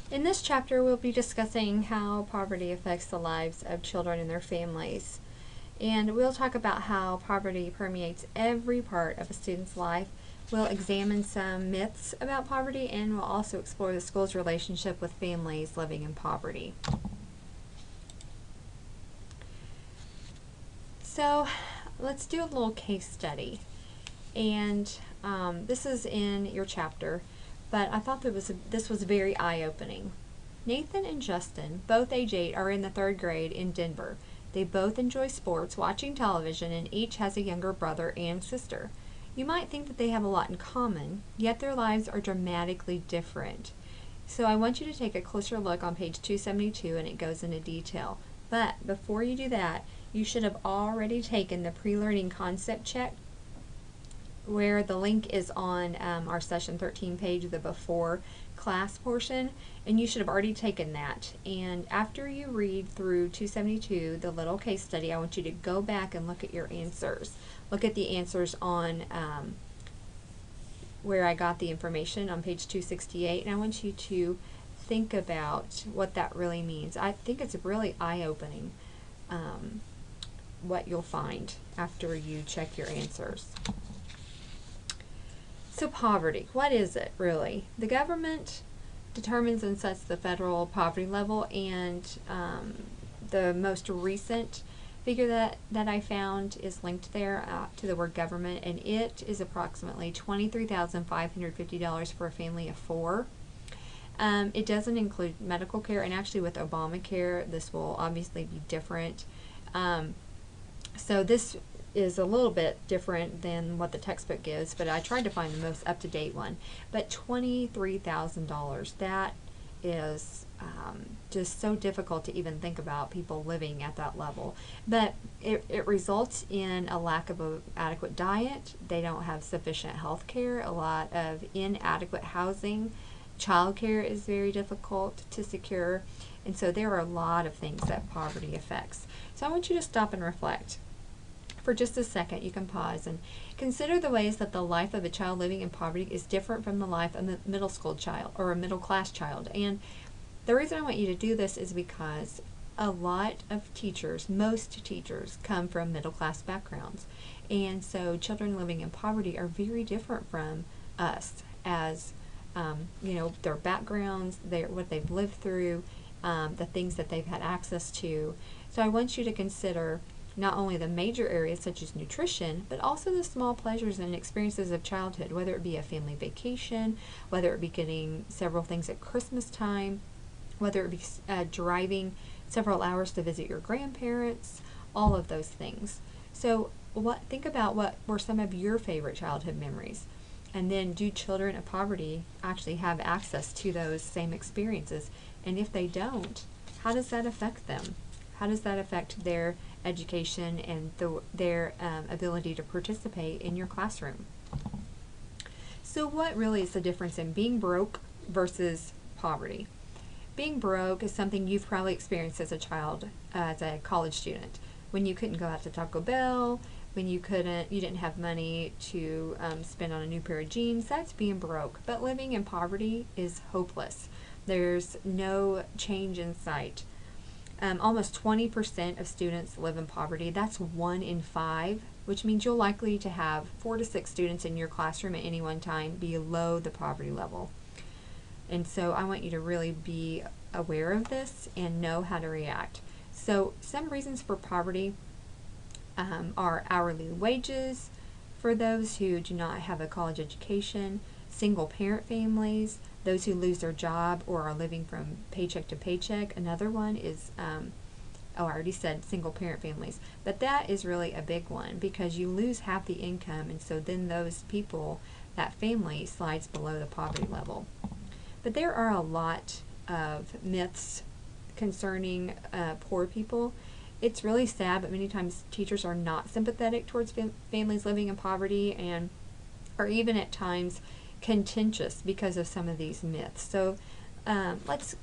In this chapter, we'll be discussing how poverty affects the lives of children and their families. And we'll talk about how poverty permeates every part of a student's life. We'll examine some myths about poverty, and we'll also explore the school's relationship with families living in poverty. So let's do a little case study. And this is in your chapter, but I thought this was very eye-opening. Nathan and Justin, both age 8, are in the 3rd grade in Denver. They both enjoy sports, watching television, and each has a younger brother and sister. You might think that they have a lot in common, yet their lives are dramatically different. So I want you to take a closer look on page 272, and it goes into detail. But before you do that, you should have already taken the pre-learning concept check, where the link is on our session 13 page, the before class portion, and you should have already taken that. And after you read through 272, the little case study, I want you to go back and look at your answers. Look at the answers on where I got the information on page 268, and I want you to think about what that really means. I think it's really eye-opening what you'll find after you check your answers. So poverty, what is it really? The government determines and sets the federal poverty level, and the most recent figure that I found is linked there to the word government, and it is approximately $23,550 for a family of 4. It doesn't include medical care, and actually with Obamacare this will obviously be different. So this is a little bit different than what the textbook gives, but I tried to find the most up-to-date one. But $23,000, that is just so difficult to even think about people living at that level. But it results in a lack of an adequate diet. They don't have sufficient health care, a lot of inadequate housing. Childcare is very difficult to secure. And so there are a lot of things that poverty affects. So I want you to stop and reflect. For just a second, you can pause and consider the ways that the life of a child living in poverty is different from the life of a middle school child or a middle class child. And the reason I want you to do this is because a lot of teachers, most teachers, come from middle class backgrounds. And so children living in poverty are very different from us as, you know, their backgrounds, what they've lived through, the things that they've had access to. So I want you to consider not only the major areas such as nutrition, but also the small pleasures and experiences of childhood, whether it be a family vacation, whether it be getting several things at Christmas time, whether it be driving several hours to visit your grandparents, all of those things. So think about what were some of your favorite childhood memories, and then do children of poverty actually have access to those same experiences? And if they don't, how does that affect them? How does that affect their education and their ability to participate in your classroom? So what really is the difference in being broke versus poverty? Being broke is something you've probably experienced as a child, as a college student, when you couldn't go out to Taco Bell, when you didn't have money to spend on a new pair of jeans. That's being broke. But living in poverty is hopeless. There's no change in sight. Almost 20% of students live in poverty. That's 1 in 5, which means you're likely to have 4 to 6 students in your classroom at any one time below the poverty level. And so I want you to really be aware of this and know how to react. So some reasons for poverty are hourly wages for those who do not have a college education, single parent families, those who lose their job or are living from paycheck to paycheck. Another one is, I already said single parent families, but that is really a big one because you lose half the income, and so then those people, that family, slides below the poverty level. But there are a lot of myths concerning poor people. It's really sad, but many times teachers are not sympathetic towards families living in poverty, and are even at times contentious because of some of these myths. So let's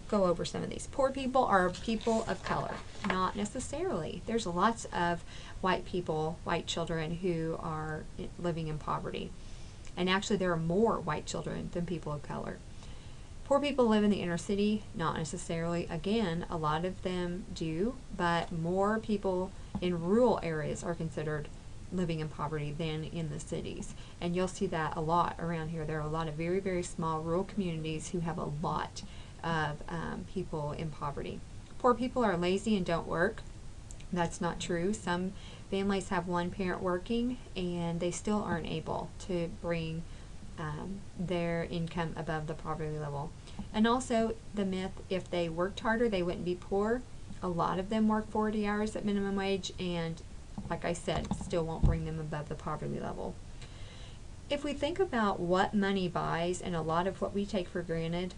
go over some of these. Poor people are people of color. Not necessarily. There's lots of white people, white children who are living in poverty. And actually there are more white children than people of color. Poor people live in the inner city, not necessarily. Again, a lot of them do, but more people in rural areas are considered living in poverty than in the cities. And you'll see that a lot around here. There are a lot of very, very small rural communities who have a lot of people in poverty. Poor people are lazy and don't work. That's not true. Some families have one parent working and they still aren't able to bring their income above the poverty level. And also the myth, if they worked harder, they wouldn't be poor. A lot of them work 40 hours at minimum wage, and like I said, still won't bring them above the poverty level. If we think about what money buys and a lot of what we take for granted,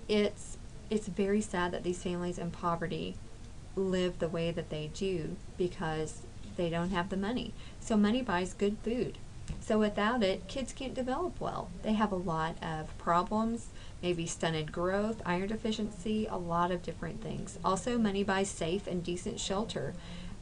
it's very sad that these families in poverty live the way that they do because they don't have the money. So money buys good food. So without it, kids can't develop well. They have a lot of problems, maybe stunted growth, iron deficiency, a lot of different things. Also, money buys safe and decent shelter.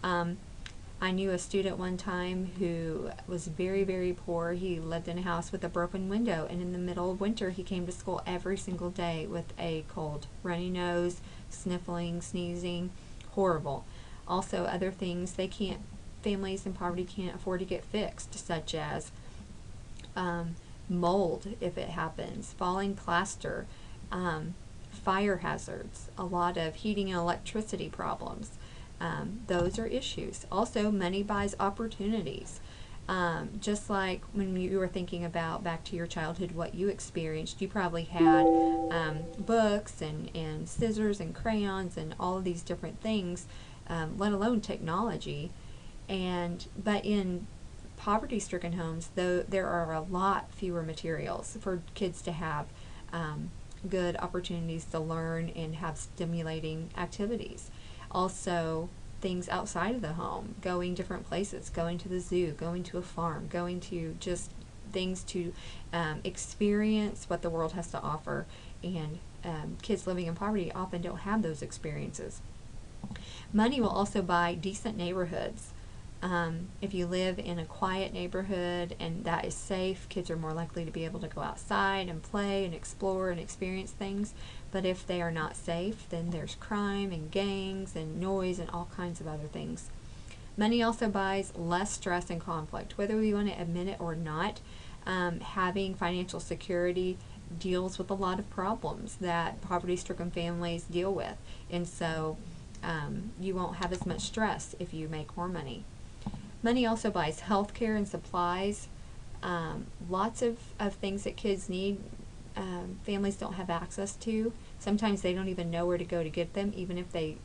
I knew a student one time who was very, very poor. He lived in a house with a broken window, and in the middle of winter, he came to school every single day with a cold, runny nose, sniffling, sneezing, horrible. Also, other things families in poverty can't afford to get fixed, such as mold, if it happens, falling plaster, fire hazards, a lot of heating and electricity problems. Those are issues. Also, money buys opportunities. Just like when you were thinking about back to your childhood, what you experienced, you probably had books and scissors and crayons and all of these different things, let alone technology. But in poverty-stricken homes, though, there are a lot fewer materials for kids to have good opportunities to learn and have stimulating activities. Also, things outside of the home, going different places, going to the zoo, going to a farm, going to just things to experience what the world has to offer. And kids living in poverty often don't have those experiences. Money will also buy decent neighborhoods. If you live in a quiet neighborhood and that is safe, kids are more likely to be able to go outside and play and explore and experience things. But if they are not safe, then there's crime and gangs and noise and all kinds of other things. Money also buys less stress and conflict. Whether we want to admit it or not, having financial security deals with a lot of problems that poverty-stricken families deal with. And so you won't have as much stress if you make more money. Money also buys health care and supplies. Lots of things that kids need, families don't have access to. Sometimes they don't even know where to go to get them, even if they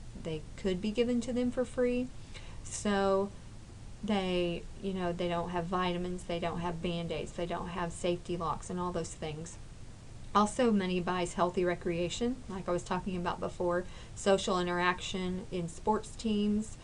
could be given to them for free. So they don't have vitamins, they don't have Band-Aids, they don't have safety locks and all those things. Also, money buys healthy recreation, like I was talking about before, social interaction in sports teams.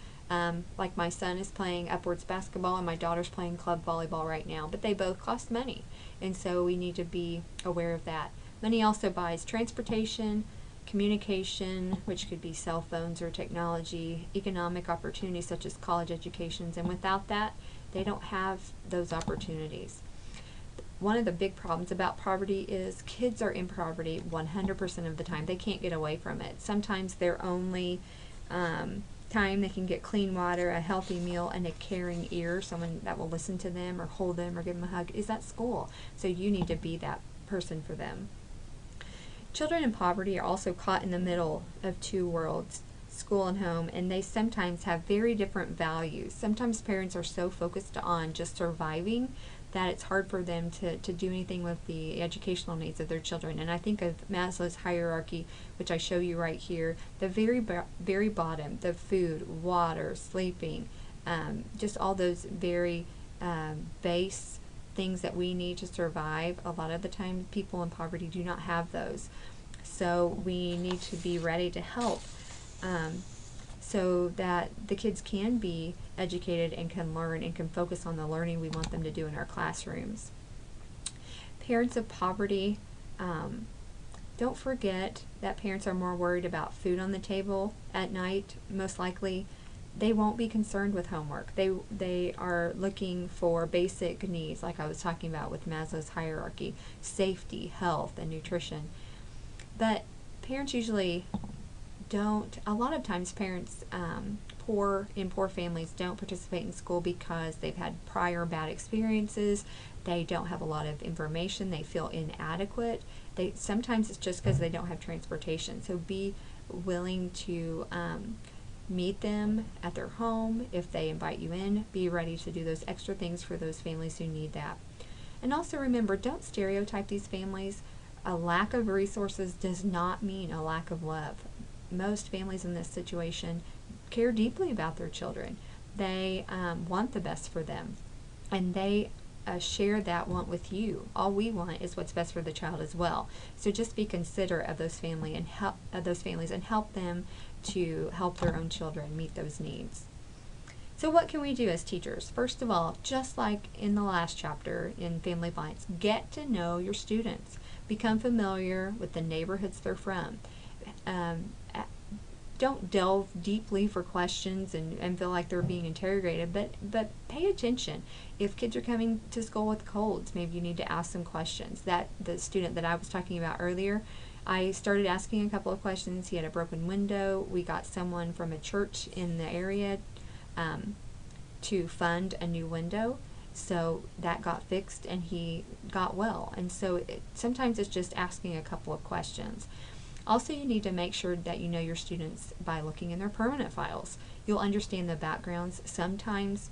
Like my son is playing upwards basketball and my daughter's playing club volleyball right now, but they both cost money, and so we need to be aware of that. Money also buys transportation, communication, which could be cell phones or technology, economic opportunities such as college educations, and without that, they don't have those opportunities. One of the big problems about poverty is kids are in poverty 100% of the time. They can't get away from it. Sometimes their only time they can get clean water, a healthy meal, and a caring ear, someone that will listen to them or hold them or give them a hug, is at school. So you need to be that person for them. Children in poverty are also caught in the middle of two worlds, school and home, and they sometimes have very different values. Sometimes parents are so focused on just surviving that it's hard for them to do anything with the educational needs of their children. And I think of Maslow's hierarchy, which I show you right here, the very bottom, the food, water, sleeping, just all those very base things that we need to survive. A lot of the time people in poverty do not have those. So we need to be ready to help so that the kids can be educated and can learn and can focus on the learning we want them to do in our classrooms. Parents of poverty, don't forget that parents are more worried about food on the table at night, most likely, they won't be concerned with homework. They are looking for basic needs, like I was talking about with Maslow's hierarchy: safety, health, and nutrition. But parents usually don't. A lot of times, parents in poor families don't participate in school because they've had prior bad experiences. They don't have a lot of information. They feel inadequate. Sometimes it's just because they don't have transportation. So be willing to meet them at their home. If they invite you in, be ready to do those extra things for those families who need that. And also remember, don't stereotype these families. A lack of resources does not mean a lack of love. Most families in this situation care deeply about their children. They want the best for them, and they share that want with you. All we want is what's best for the child as well. So just be considerate of those families and help them to help their own children meet those needs. So what can we do as teachers? First of all, just like in the last chapter in Family Violence, get to know your students. Become familiar with the neighborhoods they're from. Don't delve deeply for questions and feel like they're being interrogated, but pay attention. If kids are coming to school with colds, maybe you need to ask some questions. That the student that I was talking about earlier, I started asking a couple of questions. He had a broken window. We got someone from a church in the area to fund a new window, so that got fixed and he got well. And so sometimes it's just asking a couple of questions. Also, you need to make sure that you know your students by looking in their permanent files. You'll understand the backgrounds. Sometimes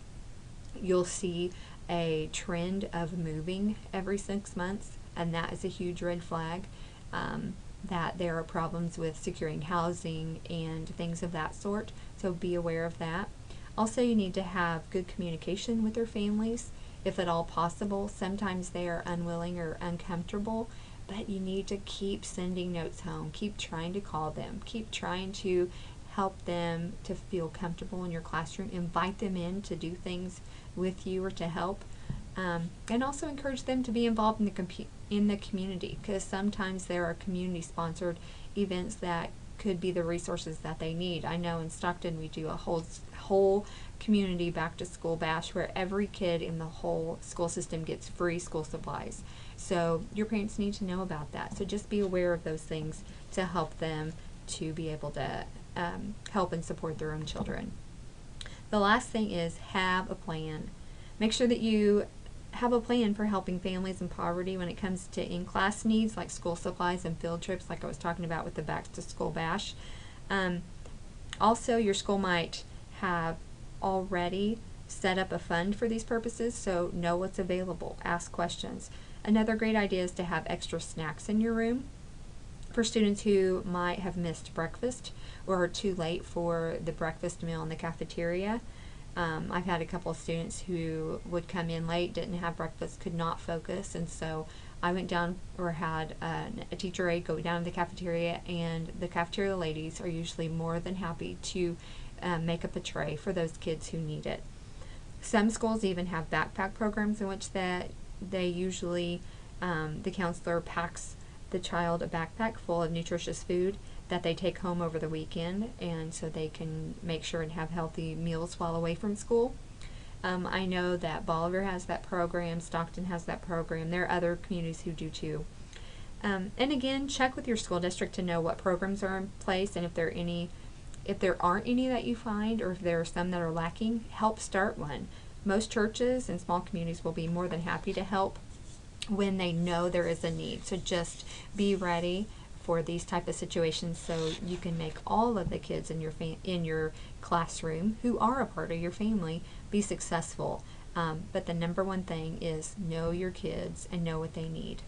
you'll see a trend of moving every 6 months, and that is a huge red flag, that there are problems with securing housing and things of that sort, so be aware of that. Also, you need to have good communication with their families, if at all possible. Sometimes they are unwilling or uncomfortable, but you need to keep sending notes home, keep trying to call them, keep trying to help them to feel comfortable in your classroom, invite them in to do things with you or to help, and also encourage them to be involved in the community, because sometimes there are community-sponsored events that could be the resources that they need. I know in Stockton we do a whole community back-to-school bash where every kid in the whole school system gets free school supplies. So your parents need to know about that. So just be aware of those things to help them to be able to help and support their own children. The last thing is have a plan. Make sure that you have a plan for helping families in poverty when it comes to in-class needs like school supplies and field trips, like I was talking about with the back-to-school bash. Also, your school might have already set up a fund for these purposes, so know what's available. Ask questions. Another great idea is to have extra snacks in your room for students who might have missed breakfast or are too late for the breakfast meal in the cafeteria. I've had a couple of students who would come in late, didn't have breakfast, could not focus, and so I went down or had a teacher aide go down to the cafeteria, and the cafeteria ladies are usually more than happy to make up a tray for those kids who need it. Some schools even have backpack programs in which they usually, the counselor packs the child a backpack full of nutritious food that they take home over the weekend, and so they can make sure and have healthy meals while away from school. I know that Bolivar has that program, Stockton has that program. There are other communities who do too. And again, check with your school district to know what programs are in place, and if there aren't any that you find, or if there are some that are lacking, help start one. Most churches and small communities will be more than happy to help when they know there is a need. So just be ready for these type of situations so you can make all of the kids in your classroom who are a part of your family be successful. But the number one thing is know your kids and know what they need.